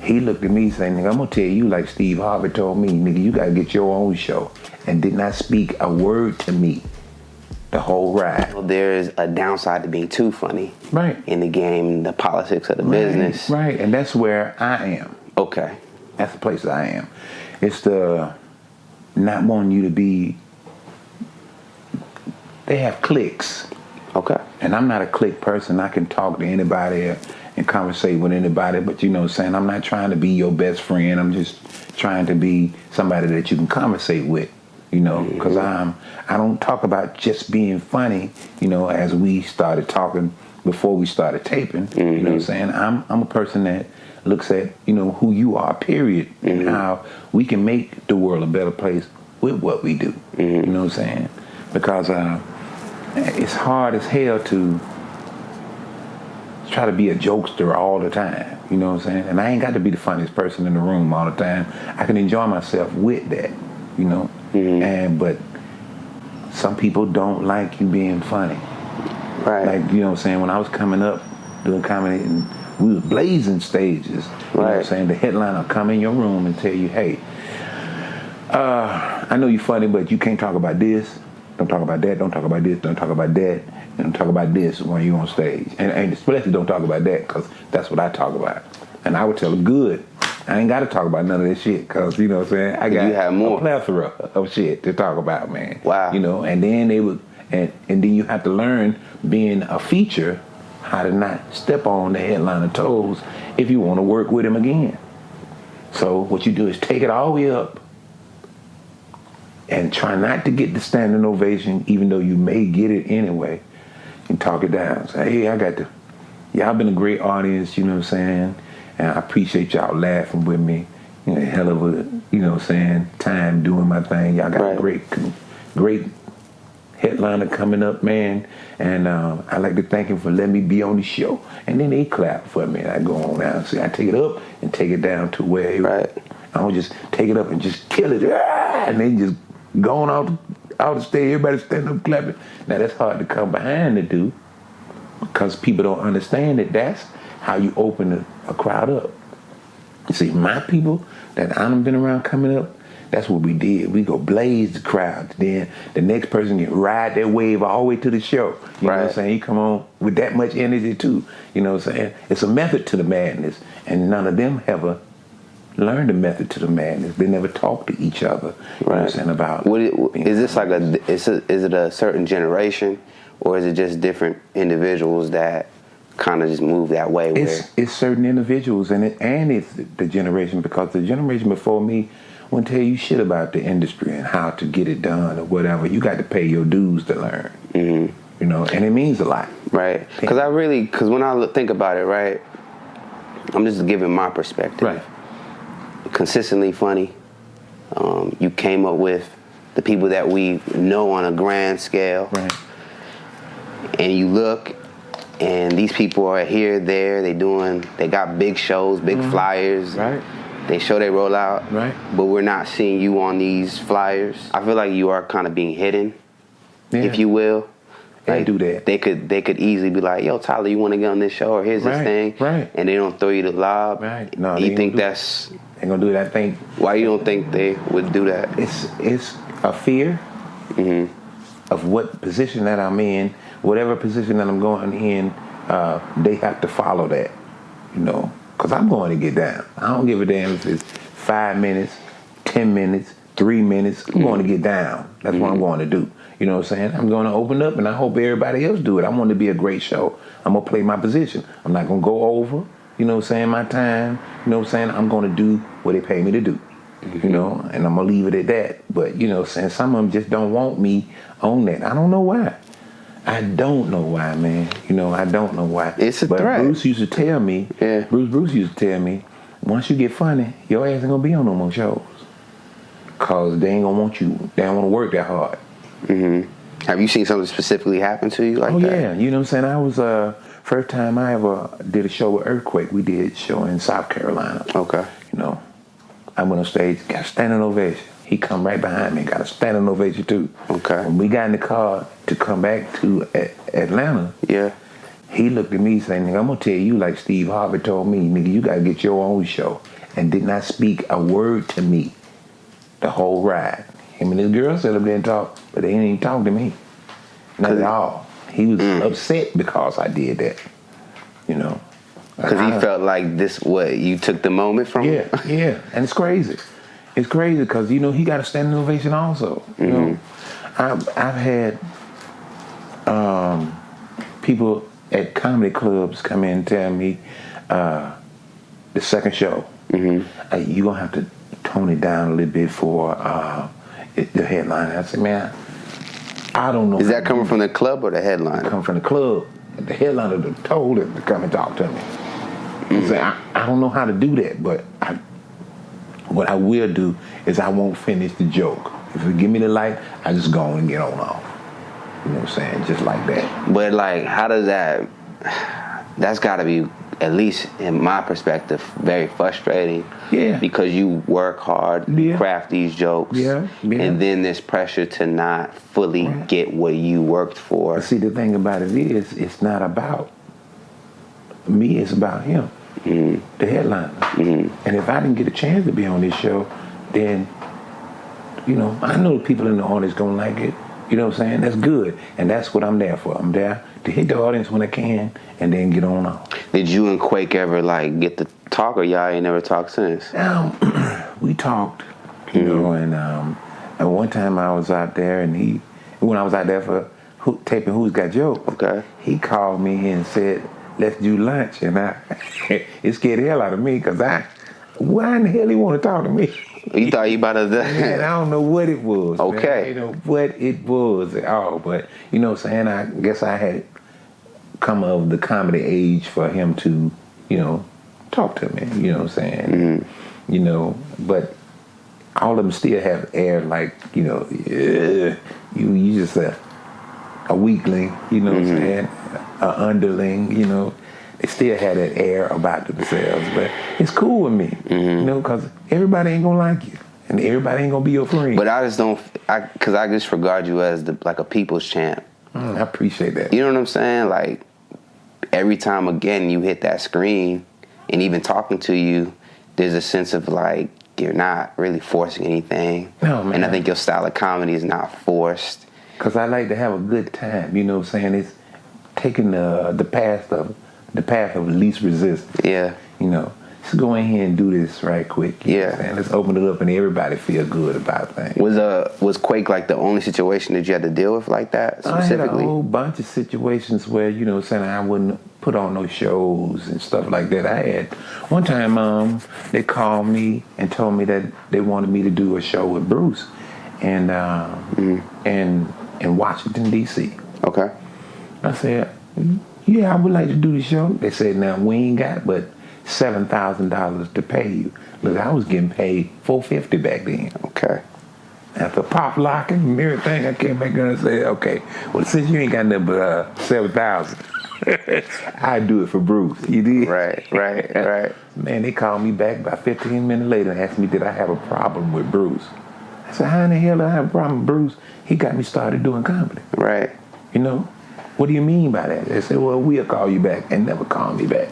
He looked at me saying, nigga, I'm gonna tell you like Steve Harvey told me, nigga, you gotta get your own show. And did not speak a word to me the whole ride. Well, there's a downside to being too funny. Right. In the game, the politics of the business. Right, and that's where I am. Okay. That's the place I am. It's the not wanting you to be, they have cliques. Okay. And I'm not a clique person. I can talk to anybody and conversate with anybody, but you know what I'm saying? I'm not trying to be your best friend. I'm just trying to be somebody that you can conversate with, you know, because I don't talk about just being funny, you know, as we started talking before we started taping, you know what I'm saying? I'm a person that looks at, you know, who you are, period, and how we can make the world a better place with what we do, you know what I'm saying? Because it's hard as hell to try to be a jokester all the time, you know what I'm saying? And I ain't got to be the funniest person in the room all the time. I can enjoy myself with that, you know? But some people don't like you being funny. Right. Like, you know what I'm saying? When I was coming up doing comedy, and we was blazing stages, you know what I'm saying? The headliner come in your room and tell you, hey, I know you're funny, but you can't talk about this. Don't talk about that. Don't talk about this. Don't talk about that. And don't talk about this when you're on stage. And especially don't talk about that, because that's what I talk about. And I would tell them, good. I ain't got to talk about none of this shit, because, you know what I'm saying? I got a plethora of shit to talk about, man. Wow. You know, and then they would, and then you have to learn, being a feature, how to not step on the headliner toes if you want to work with him again. So what you do is take it all the way up and try not to get the standing ovation, even though you may get it anyway, and talk it down. Say, hey, y'all been a great audience, you know what I'm saying? And I appreciate y'all laughing with me. You know, hell of a, you know what I'm saying, time doing my thing. Y'all got a great headliner coming up, man. And I'd like to thank him for letting me be on the show. And then they clap for me, and I go on down. See, I take it up and take it down to where I don't just take it up and just kill it, and then just going out the stage, everybody standing up clapping. Now that's hard to come behind to do, because people don't understand that that's how you open a crowd up. You see, my people that I've been around coming up, that's what we did. We go blaze the crowd. Then the next person can ride that wave all the way to the show. You know what I'm saying? You come on with that much energy too. You know what I'm saying? It's a method to the madness, and none of them ever learned the method to the madness. They never talk to each other. You know what I'm saying? About is this like is it a certain generation, or is it just different individuals that kind of just move that way? It's certain individuals, and it's the generation, because the generation before me won't tell you shit about the industry and how to get it done or whatever. You got to pay your dues to learn. You know, and it means a lot. Right. Because when I think about it, right, I'm just giving my perspective. Right. Consistently funny. You came up with the people that we know on a grand scale. Right. And you look, and these people are here, there, they got big shows, big flyers. Right. They show they roll out. Right. But we're not seeing you on these flyers. I feel like you are kind of being hidden, if you will. Like, do that. They could easily be like, yo, Tyler, you want to get on this show, or here's this thing. Right. And they don't throw you the lob. Right. No, you think that's... They gonna do that thing. Why you don't think they would do that? It's a fear of what position that I'm in, whatever position that I'm going in. They have to follow that, you know, because I'm going to get down. I don't give a damn if it's 5 minutes, 10 minutes, 3 minutes. I'm going to get down. That's what I'm going to do. You know what I'm saying? I'm going to open up, and I hope everybody else do it. I want it to be a great show. I'm going to play my position. I'm not going to go over, you know what I'm saying, my time. You know what I'm saying? I'm going to do what they pay me to do, you know, and I'm going to leave it at that. But, you know what I'm saying, some of them just don't want me on that. I don't know why. I don't know why, man. You know, I don't know why. It's a threat. Bruce used to tell me, Bruce used to tell me, once you get funny, your ass ain't going to be on no more shows. Because they ain't going to want you. They don't want to work that hard. Have you seen something specifically happen to you like that? Oh, yeah. You know what I'm saying? I was, first time I ever did a show with Earthquake, we did a show in South Carolina. Okay. You know, I went on stage, got a standing ovation. He come right behind me, got a standing ovation too. Okay. When we got in the car to come back to Atlanta, he looked at me saying, nigga, I'm going to tell you like Steve Harvey told me, nigga, you got to get your own show. and did not speak a word to me the whole ride. Him and his girl sat up there and talked, but they didn't even talk to me. Not at all. He was upset because I did that. You know. Because he felt like this, what, you took the moment from him? Yeah. And it's crazy. It's crazy because, you know, he got a standing ovation also. You know, I've had people at comedy clubs come in and tell me the second show, you're going to have to tone it down a little bit for the headline. I said, man, I don't know. Is that coming from the club or the headline? Come from the club. The headliner told him to come and talk to me. I said, I don't know how to do that, but what I will do is I won't finish the joke. If you give me the light, I just go on and get on off. You know what I'm saying? Just like that. But like, how does that's got to be, at least in my perspective, very frustrating. Yeah. Because you work hard, craft these jokes, and then this pressure to not fully get what you worked for. But see, the thing about it is, it's not about me, it's about him, the headliner. And if I didn't get a chance to be on this show, then, you know, I know the people in the audience gonna like it. You know what I'm saying? That's good. And that's what I'm there for. I'm there to hit the audience when I can and then get on off. Did you and Quake ever, like, get to talk, or y'all ain't never talked since? We talked, you know, and one time I was out there, and when I was out there for taping Who's Got Jokes, he called me and said, let's do lunch. And it scared the hell out of me, because why in the hell he want to talk to me? You thought you about to... Man, I don't know what it was. Okay. Man. You know what it was at all. But, you know what I'm saying, I guess I had come of the comedy age for him to, you know, talk to me. You know what I'm saying? You know, but all of them still have air like, you know, you just a weakling, you know what I'm saying? An underling, you know. They still had that air about themselves, but it's cool with me, you know, because everybody ain't gonna like you, and everybody ain't gonna be your friend. But I just don't, because I just regard you as like a people's champ. I appreciate that. You know what I'm saying? Like, every time again you hit that screen, and even talking to you, there's a sense of like you're not really forcing anything. No, man. And I think your style of comedy is not forced. Because I like to have a good time, you know what I'm saying? It's taking the path of least resistance. Yeah. You know, let's go in here and do this right quick. You know what I'm saying? Let's open it up and everybody feel good about things. Was Quake like the only situation that you had to deal with like that specifically? I had a whole bunch of situations where, you know what I'm saying, I wouldn't put on no shows and stuff like that. I had one time they called me and told me that they wanted me to do a show with Bruce and in Washington D.C. Okay. I said, yeah, I would like to do the show. They said, now we ain't got but $7,000 to pay you. Look, I was getting paid $450 back then. Okay. After pop locking and everything, I came back and said, okay, well, since you ain't got nothing but $7,000, I do it for Bruce. You did? Right. Man, they called me back about 15 minutes later and asked me, did I have a problem with Bruce? I said, how in the hell do I have a problem with Bruce? He got me started doing comedy. Right. You know? What do you mean by that? They said, well, we'll call you back, and never call me back.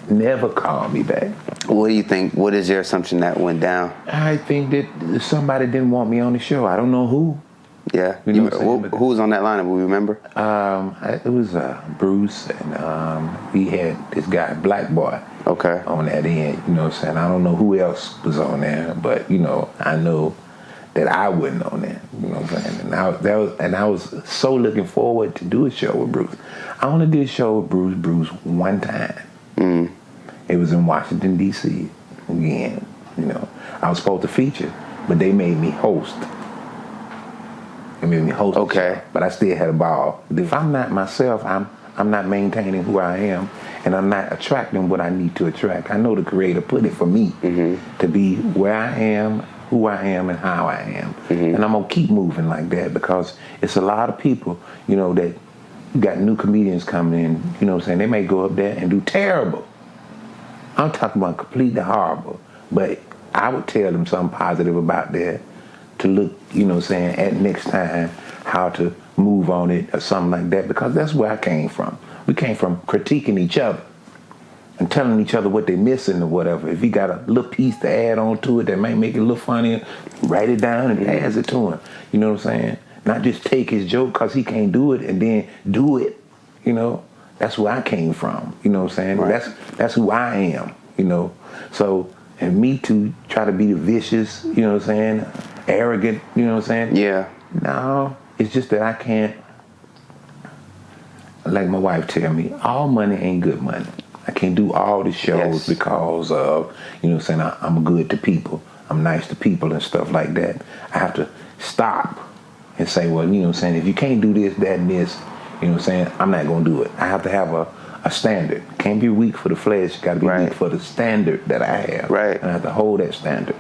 Never call me back. What do you think? What is your assumption that went down? I think that somebody didn't want me on the show. I don't know who. Yeah. You know what I'm saying? Who was on that lineup? Do you remember? It was Bruce, and we had this guy, Black Boy, on that end. You know what I'm saying? I don't know who else was on there, but, you know, I know that I wasn't on there. You know what I'm saying? And I was so looking forward to do a show with Bruce. I only did a show with Bruce one time. It was in Washington, D.C. again. You know, I was supposed to feature, but they made me host. They made me host. Okay. But I still had a ball. If I'm not myself, I'm not maintaining who I am, and I'm not attracting what I need to attract. I know the Creator put it for me to be where I am, who I am, and how I am. And I'm going to keep moving like that, because it's a lot of people, you know, that got new comedians coming in, you know what I'm saying? They may go up there and do terrible. I'm talking about completely horrible. But I would tell them something positive about that to look, you know what I'm saying, at next time, how to move on it or something like that, because that's where I came from. We came from critiquing each other. and telling each other what they're missing or whatever. If he got a little piece to add on to it that might make it a little funnier, write it down and pass it to him. You know what I'm saying? Not just take his joke because he can't do it and then do it. You know, that's where I came from. You know what I'm saying? Right. That's who I am. You know, so and me to try to be the vicious. You know what I'm saying? Arrogant. You know what I'm saying? Yeah. No, it's just that I can't. Like my wife tell me, all money ain't good money. I can't do all the shows Yes. because of, you know what I'm saying, I'm good to people. I'm nice to people and stuff like that. I have to stop and say, well, you know what I'm saying, if you can't do this, that, and this, you know what I'm saying, I'm not going to do it. I have to have a standard. Can't be weak for the flesh. Got to be Right. weak for the standard that I have. Right. And I have to hold that standard.